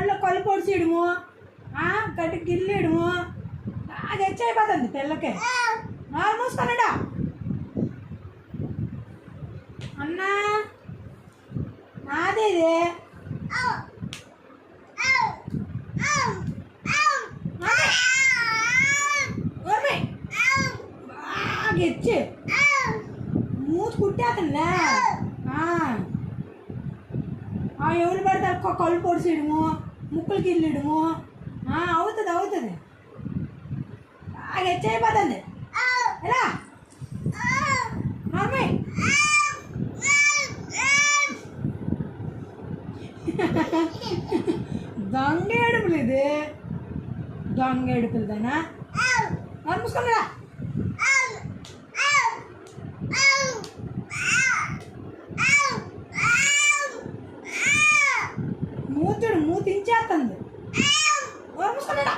కళ్ళు కళ్ళు పొడిచియడము గట్టి గిల్లేయడము అది అయిపోతుంది పిల్లకి. మూసుకున్నాడా అన్నా నాది ఇది బాగా ఇచ్చి మూతి కుట్టేస్తుందా ఎవరు పడతారు కళ్ళు పొడిచేయడము ముక్కులు గిల్లడము అవుతుంది అవుతుంది బాగా అయిపోతుంది ఎలా మమ్మీ దొంగ ఏడుపులు ఇది దొంగ ఏడుపులదేనా మూసుకున్నారా మూతించేస్తుంది మూసుకున్నాడా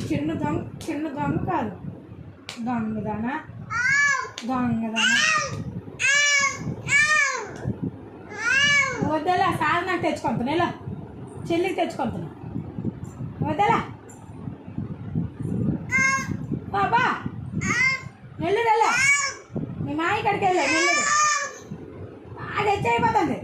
చిన్న దొంగ కాదు దొంగదానా వద్దలా సాధనకు తెచ్చుకుంటున్నా ఇలా చెల్లికి తెచ్చుకుంటున్నా వద్దలా బాబా నెల్లు మీ మాయ ఇక్కడికి వెళ్ళా నెల్లు బాగా అయిపోతుంది.